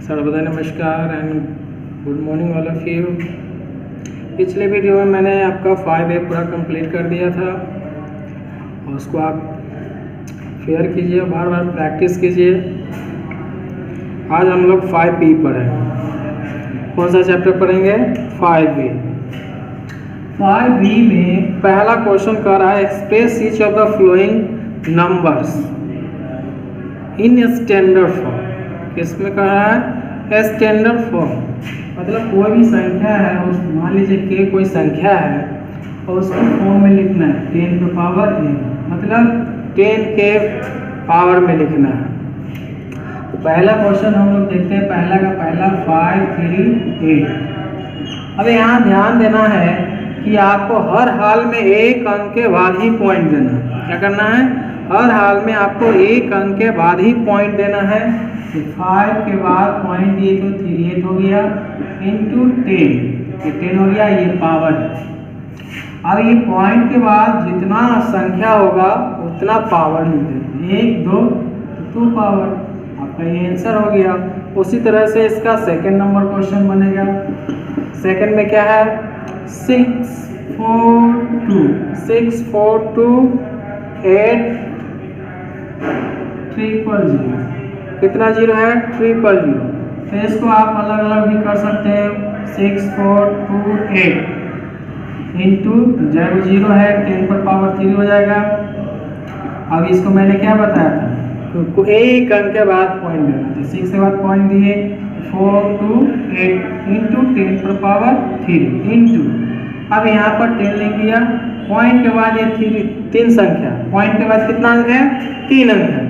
सर्वदा नमस्कार and good morning all of you. पिछले वीडियो में मैंने आपका 5A पूरा कंप्लीट कर दिया था और उसको आप फेयर कीजिए, बार बार प्रैक्टिस कीजिए। आज हम लोग 5B पढ़ेंगे। कौन सा चैप्टर पढ़ेंगे? 5B। 5B में पहला क्वेश्चन कर रहा है express each of the flowing numbers in standard form. किसमें कह रहा है? स्टैंडर्ड फॉर्म, मतलब कोई भी संख्या है, उस मान लीजिए कि कोई संख्या है और उसको फॉर्म में लिखना है 10 की पावर n, मतलब 10 के पावर में लिखना है। तो पहला क्वेश्चन हम लोग देखते हैं, पहला का पहला 5, 3, 8। अब यहाँ ध्यान देना है कि आपको हर हाल में एक अंक के बाद ही पॉइंट देना है। क्या करना है? हर हाल में आपको एक अंक के बाद ही पॉइंट देना है। 5 के बाद पॉइंट दिए तो 38 हो गया इंटू 10, ये 10 हो गया, ये पावर है। अब ये पॉइंट के बाद जितना संख्या होगा उतना पावर मिलते, 1, 2 तो 2 पावर। आपका ये आंसर हो गया। उसी तरह से इसका सेकंड नंबर क्वेश्चन बनेगा। सेकंड में क्या है? 6, 4, 2, 6, 4, 2, 8, 300। कितना जीरो है? 300। तो इसको आप अलग अलग भी कर सकते हैं। 6, 4, 2, 8 इंटू 0 0 है, 10 पर पावर 3 हो जाएगा। अब इसको मैंने क्या बताया था? तो एक अंक के बाद पॉइंट देना था। 6 के बाद पॉइंट दिए, 4, 2, 8 इंटू 10 पर पावर 3 इंटू, अब यहाँ पर 10 लिख दिया। पॉइंट के बाद ये 3 संख्या, पॉइंट के बाद कितना अंक है? 3 अंक है।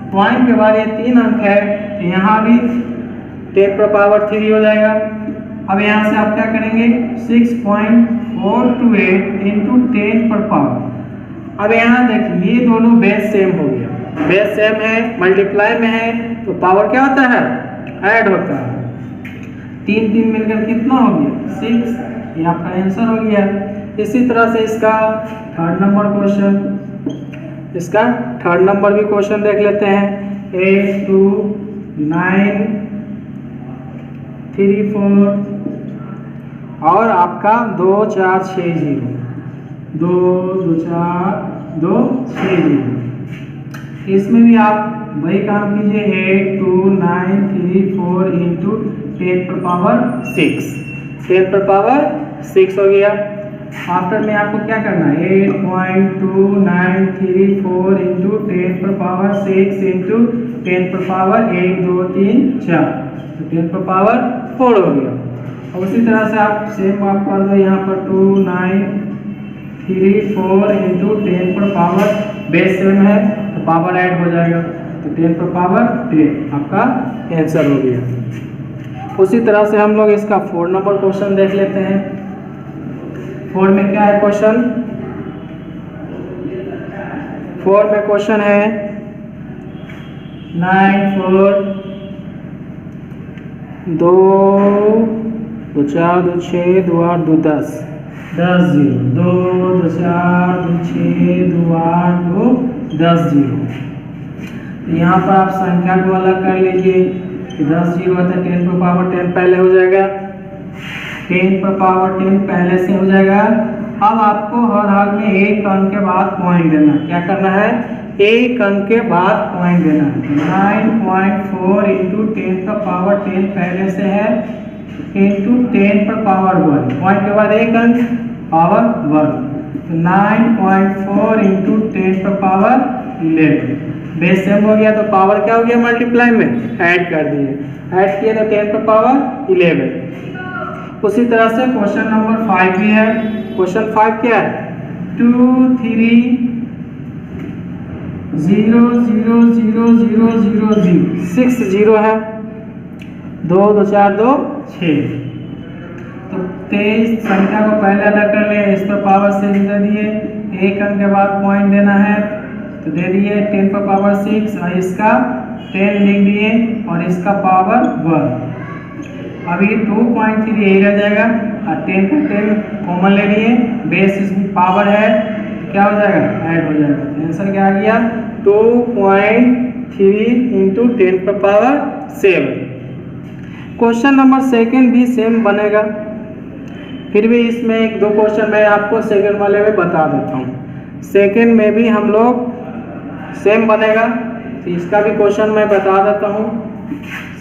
पॉइंट के बाद ये 3 अंक है, तो यहाँ भी 10 पर पावर 3 हो जाएगा। अब यहाँ से आप क्या करेंगे? 6.428 इंटू 10 पर पावर। अब यहाँ देखिए ये दोनों बेस सेम हो गया, बेस सेम है, मल्टीप्लाई में है, तो पावर क्या होता है? ऐड होता है। 3 3 मिलकर कितना हो गया? 6। ये आपका आंसर हो गया। इसी तरह से इसका थर्ड नंबर क्वेश्चन, इसका थर्ड नंबर भी क्वेश्चन देख लेते हैं। 8, 2, 9, 3, 4 और आपका 2, 4, 6, 0, 2, 2, 4, 2, 6, 0। इसमें भी आप वही काम कीजिए। 8, 2, 9, 3, 4 इंटू 10 पर पावर 6, 10 पर पावर 6 हो गया। आफ्टर में आपको क्या करना है? 8.2934 इंटू 10 पर पावर 6 इंटू 10 पर पावर 1, 2, 3, 4, तो 10 पर पावर 4 हो गया। और उसी तरह से आप सेम आप कर दो यहाँ पर 2934 इंटू 10 पर पावर बेस सेम है तो पावर ऐड हो जाएगा, तो 10 पर पावर 10 आपका आंसर हो गया। उसी तरह से हम लोग इसका 4 नंबर क्वेश्चन देख लेते हैं। 4 में क्या है क्वेश्चन? 4 में क्वेश्चन है 9, 4, 2, 2, 4, 2, 6, 2, 8, 2, 10, 10 0, 2, 2, 4, 2, 6, 2, 8, 2, 10 0। यहाँ पर आप संख्या को अलग कर लीजिए। 10 0 है तो 10 पर पावर 10 पहले हो जाएगा, 10 पर पावर 10 पहले से हो जाएगा। अब आपको हर हाल में एक अंक के बाद पॉइंट देना। क्या करना है? एक अंक के बाद पॉइंट देना है। 9.4 इंटू 10 का पावर 10 पहले से है इंटू 10 पर पावर 1, पॉइंट के बाद एक अंक पावर 1, तो 9.4 इंटू 10 पर पावर 11। बेस सेम हो गया तो पावर क्या हो गया? मल्टीप्लाई में ऐड कर दिए, ऐड किए तो 10 पर पावर 11। उसी तरह से क्वेश्चन नंबर 5 भी है। क्वेश्चन 5 क्या है? 2, 3, 0, 0, 0, 0, 0, 0, 6 0 है, 2, 2, 4, 2, 6। तो 23 संख्या को पहले अलग कर लिया, इस पर पावर 6 दे दिए, एक अंक के बाद पॉइंट देना है तो दे दिए 10 पर पावर 6 और इसका 10 लिख दिए और इसका पावर 1। अभी 2.3 यही रह जाएगा और 10 का 10 कॉमन ले लिए, बेस इसमें पावर है तो क्या हो जाएगा? ऐड हो जाएगा। तो आंसर क्या आ गया? 2.3 इंटू 10 पर पावर 7। क्वेश्चन नंबर सेकंड भी सेम बनेगा, फिर भी इसमें एक दो क्वेश्चन मैं आपको सेकंड वाले में बता देता हूँ। सेकंड में भी हम लोग सेम बनेगा, तो इसका भी क्वेश्चन मैं बता देता हूँ।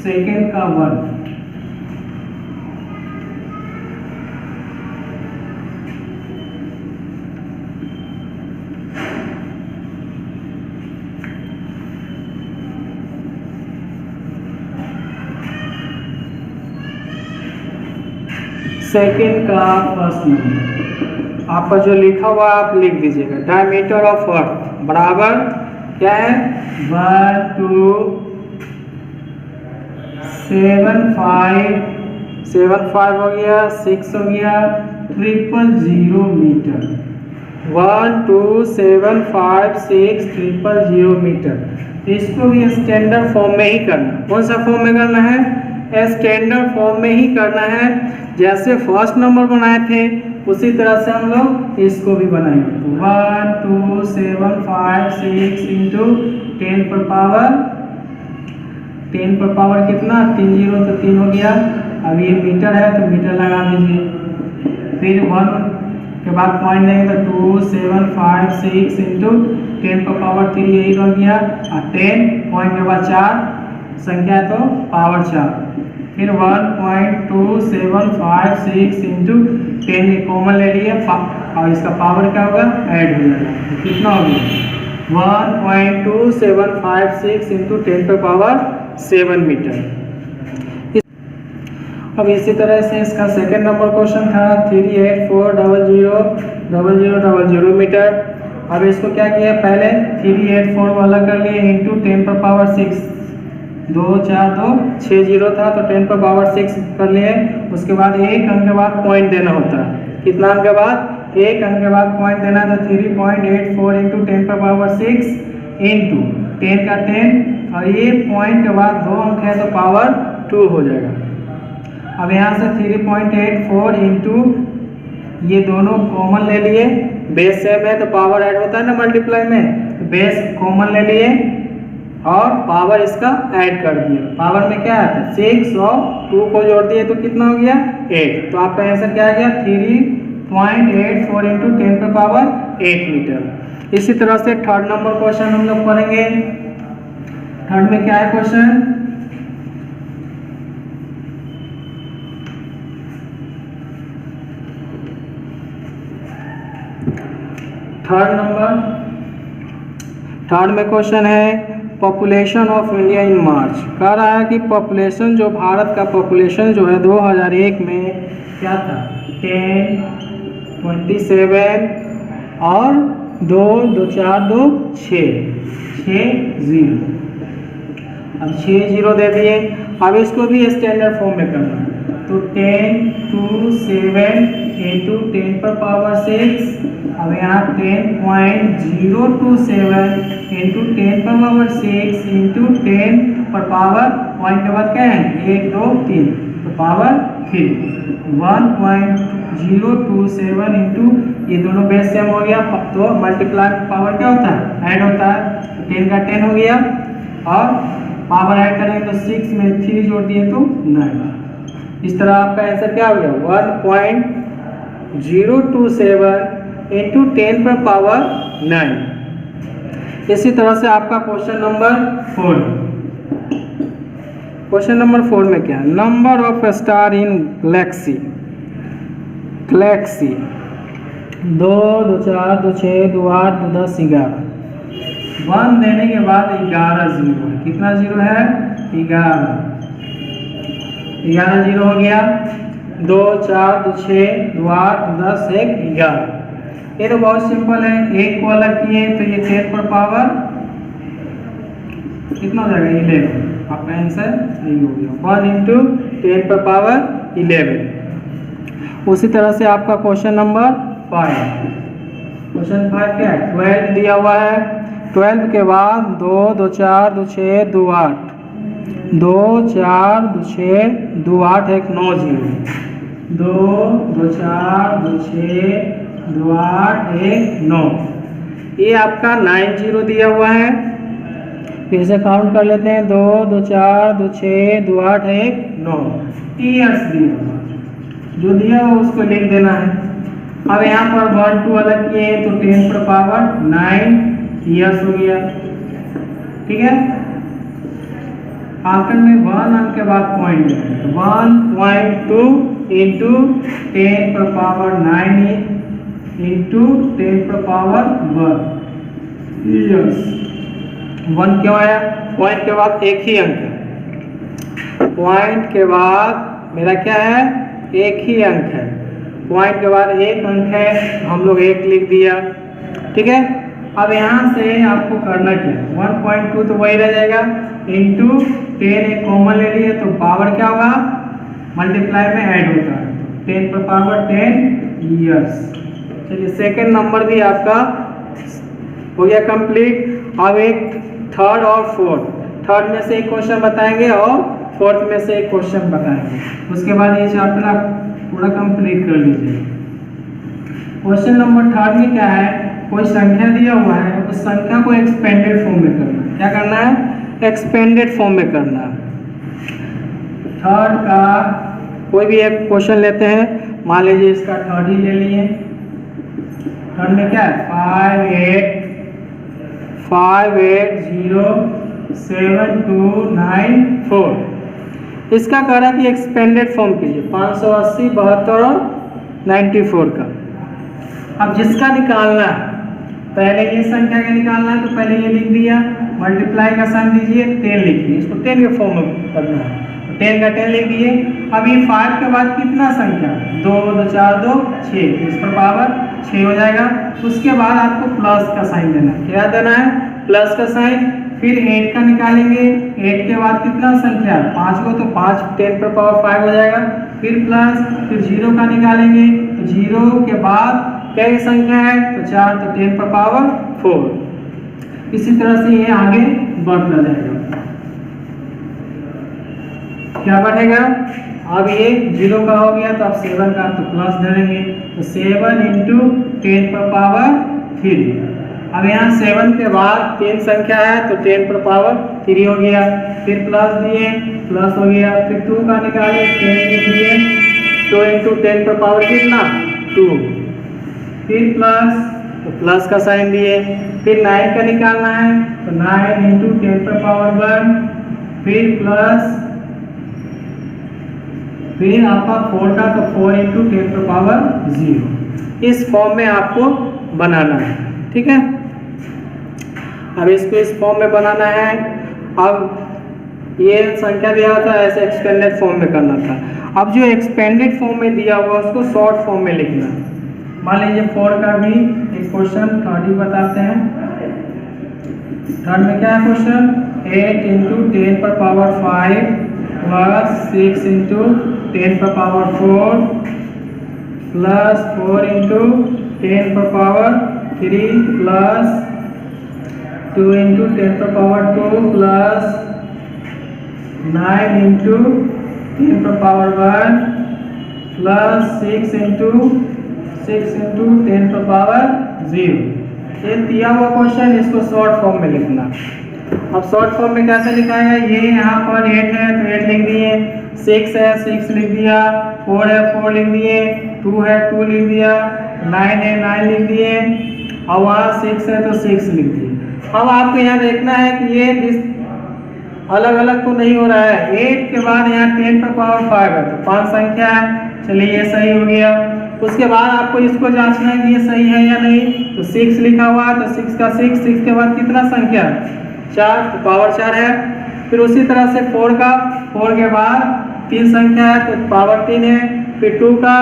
सेकंड का वर्ग, सेकंड का फर्स्ट नंबर आपका जो लिखा हुआ आप लिख दीजिएगा। डायमीटर ऑफ अर्थ बराबर क्या है 1 2 7 5 हो गया, 6 हो गया, 000 मीटर। 1 2 7 5 6 000 मीटर। इसको भी स्टैंडर्ड फॉर्म में ही करना। कौन सा फॉर्म में करना है? स्टैंडर्ड फॉर्म में ही करना है। जैसे फर्स्ट नंबर बनाए थे उसी तरह से हम लोग इसको भी बनाएंगे। तो 1 2 7 5 6 इंटू 10 पर पावर कितना 3 0 तो 3 हो गया। अब ये मीटर है तो मीटर लगा दीजिए। फिर 1 के बाद पॉइंट देंगे तो 2 7 5 6 इंटू 10 पर पावर 3 यही रह गया। और 10 पॉइंट के बाद 4 संख्या तो पावर 4। फिर 1.275 इंटू 10 कॉमन ले लिए और इसका पावर क्या होगा ऐड हो जाएगा। तो कितना हो गया 1.2756 इंटू 10 पर पावर 7 मीटर। अब इसी तरह से इसका सेकंड नंबर क्वेश्चन था 3840000 मीटर। अब इसको क्या किया पहले 384 वाला कर लिए इंटू 10 पर पावर 6 2 4 2 6 0 था तो 10 पर पावर 6 कर लिए। उसके बाद एक अंक के बाद पॉइंट देना होता है। कितना अंक के बाद? एक अंक के बाद पॉइंट देना है। तो 3.84 इंटू 10 पर पावर 6 इंटू 10 का 10 और ये पॉइंट के बाद 2 अंक है तो पावर 2 हो जाएगा। अब यहाँ से 3.84 इंटू ये दोनों कॉमन ले लिए, बेस सेम है तो पावर ऐड होता है ना मल्टीप्लाई में, तो बेस कॉमन ले लिए और पावर इसका ऐड कर दिए। पावर में क्या आता है 6 और 2 को जोड़ दिए तो कितना हो गया 8। तो आपका आंसर क्या आ गया 3.84 इंटू 10 पर पावर 8 मीटर। इसी तरह से थर्ड नंबर क्वेश्चन हम लोग पढ़ेंगे। थर्ड में क्या है क्वेश्चन? थर्ड में क्वेश्चन है पॉपुलेशन ऑफ इंडिया इन मार्च। कह रहा है कि पॉपुलेशन जो भारत का पॉपुलेशन जो है 2001 में क्या था 10 27 और 2 2 4 2 6 0। अब 6 0 दे दिए। अब इसको भी स्टैंडर्ड फॉर्म में करना है। तो 10 2 7 इंटू 10 पर पावर 6। अब यहाँ 10.027 इंटू 10 पर पावर 6 इंटू 10 पर पावर पॉइंट के बाद क्या है 1 2 3 तो पावर 3। 1.027 इंटू ये दोनों बेस सेम हो गया तो मल्टीप्लाई पावर क्या होता है ऐड होता है। 10 का 10 हो गया और पावर ऐड करेंगे तो 6 में 3 जोड़ दिए तो 9। इस तरह आपका आंसर क्या हो गया 1.027 इंटू 10 पर पावर 9। इसी तरह से आपका क्वेश्चन नंबर 4। क्वेश्चन नंबर 4 में क्या है number of star in Galaxy 2 2 4 2 6 2 8 2 10 11। 1 देने के बाद 11 जीरो है। कितना जीरो है 11 जीरो हो गया। 2 4 2 6 2 8 2 10 1 11। ये तो बहुत सिंपल है। एक को अलग किए तो ये 10 पर पावर कितना हो जाएगा 11। आपका आंसर यही हो गया 1 इंटू 10 पर पावर 11। उसी तरह से आपका क्वेश्चन नंबर 5। क्वेश्चन 5 क्या है 12 दिया हुआ है। 12 के बाद 2 2 4 2 6 2 8 2 4 2 6 2 8 1 9 0। 2 2 4 2 6 2 8 1 9। ये आपका 9 0 दिया हुआ है। फिर से काउंट कर लेते हैं, 2 2 4 2 6 2 8 1 9 ईयर्स दिया, जो दिया हो उसको लिख देना है। अब यहाँ पर 1 2 अलग किए तो 10 पर पावर 9 ईयर्स हो गया, ठीक है। आखिर में 1 अंक के बाद पॉइंट, 1.2 इंटू 10 पर पावर 9 इंटू 10 पर पावर 1 ईयर्स। 1 क्यों आया? पॉइंट के बाद एक ही अंक है, पॉइंट के बाद मेरा क्या है, एक ही अंक है, पॉइंट के बाद एक अंक है, हम लोग 1 लिख दिया, ठीक है। अब यहाँ से आपको करना क्या, 1.2 तो वही रह जाएगा, इंटू 10 एक कॉमन ले लिए तो पावर क्या होगा, मल्टीप्लाई में ऐड होता है, 10 पर पावर 10 ईयर्स। चलिए सेकेंड नंबर भी आपका हो गया कंप्लीट। अब एक थर्ड और फोर्थ, थर्ड में से एक क्वेश्चन बताएंगे और फोर्थ में से एक क्वेश्चन बताएंगे, उसके बाद ये चैप्टर आप पूरा कंप्लीट कर लीजिए। क्वेश्चन नंबर थर्ड में क्या है, कोई संख्या दिया हुआ है, उस संख्या को एक्सपेंडेड फॉर्म में करना है। क्या करना है? एक्सपेंडेड फॉर्म में करना है। थर्ड का कोई भी एक क्वेश्चन लेते हैं, मान लीजिए इसका थर्ड ही ले लिए। थर्ड में क्या है, 5 8 0 7 2 9 4। इसका कह रहा है कि एक्सपेंडेड फॉर्म कीजिए, 580 72 और 94 का। अब जिसका निकालना है, पहले ये संख्या का निकालना है तो पहले ये लिख दिया, मल्टीप्लाई का साइन दीजिए, 10 लिखिए, इसको 10 के फॉर्म में करना है, 10 का 10 लिख दिए। अब ये 5 के बाद कितना संख्या, 2 2 4 2 6, इस पर पावर 6 हो जाएगा। उसके बाद आपको प्लस का साइन देना है, क्या देना है, प्लस का साइन। फिर 8 का निकालेंगे, 8 के बाद कितना संख्या, 5 को, तो 5 10 पर पावर 5 हो जाएगा। फिर प्लस, फिर 0 का निकालेंगे तो 0 के बाद क्या संख्या है, तो 4, तो 10 पर पावर 4। इसी तरह से ये आगे बढ़ता जाएगा। क्या बढ़ेगा, अब ये 0 का हो गया तो अब 7 का तो प्लस दे देंगे, तो 7 इंटू 10 पर पावर 3। अब यहाँ 7 के बाद 10 संख्या है तो 10 पर पावर 3 हो गया। फिर प्लस दिए, प्लस हो गया। फिर 2 का निकाले, 10 लिख दिए, 2 इंटू 10 पर पावर कितना, 2। फिर प्लस, तो प्लस का साइन दिए। फिर 9 का निकालना है तो 9 इंटू 10 पर पावर 1। फिर प्लस, फिर आपका 4 का तो 4 इंटू 10 पर पावर 0। इस फॉर्म में आपको बनाना है, ठीक है। अब इसको इस फॉर्म में बनाना है। अब ये संख्या दिया था, ऐसे एक्सपेंडेड फॉर्म में करना था। अब जो एक्सपेंडेड फॉर्म में दिया हुआ उसको शॉर्ट फॉर्म में लिखना है। मान लीजिए 4 का भी एक क्वेश्चन थर्ड ही बताते हैं। थर्ड में क्या है क्वेश्चन, 8 इंटू 10 पर पावर 5 प्लस 6 इंटू 10 पर पावर 4 प्लस 4 इंटू 10 पर पावर 3 प्लस 2 इंटू 10 पर पावर 2 प्लस 9 इंटू 10 पर पावर 1 प्लस 6 इंटू 10 पर पावर 0। ये दिया हुआ क्वेश्चन, इसको शॉर्ट फॉर्म में लिखना। अब शॉर्ट फॉर्म में कैसे लिखा है, ये यहाँ पर 8 है तो 8 लिख दिए, 6 है 6 लिख दिया, 4 है 4 लिख दिए, 2 है 2 लिख दिया, 9 है 9 लिख दिए, और वहाँ 6 है तो 6 लिख दिए। अब आपको यहाँ देखना है कि ये अलग अलग तो नहीं हो रहा है। 8 के बाद यहाँ 10 पर पावर 5 है तो 5 संख्या है, चलिए ये सही हो गया। उसके बाद आपको इसको जांचना है कि ये सही है या नहीं, तो 6 लिखा हुआ है तो 6 का 6 के बाद कितना संख्या, 4, तो पावर 4 है। फिर उसी तरह से 4 का, 4 के बाद 3 संख्या है तो पावर 3 है। फिर 2 का,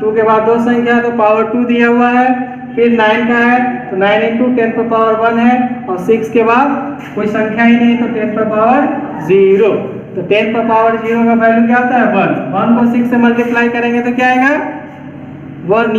2 के बाद 2 संख्या है तो पावर 2 दिया हुआ है। फिर 9 का है तो 9 इंटू 10 पर पावर 1 है, और 6 के बाद कोई संख्या ही नहीं तो 10 पर पावर 0। तो 10 पर पावर 0 का वैल्यू क्या होता है, 1। 1 को 6 से मल्टीप्लाई करेंगे तो क्या आएगा, 1।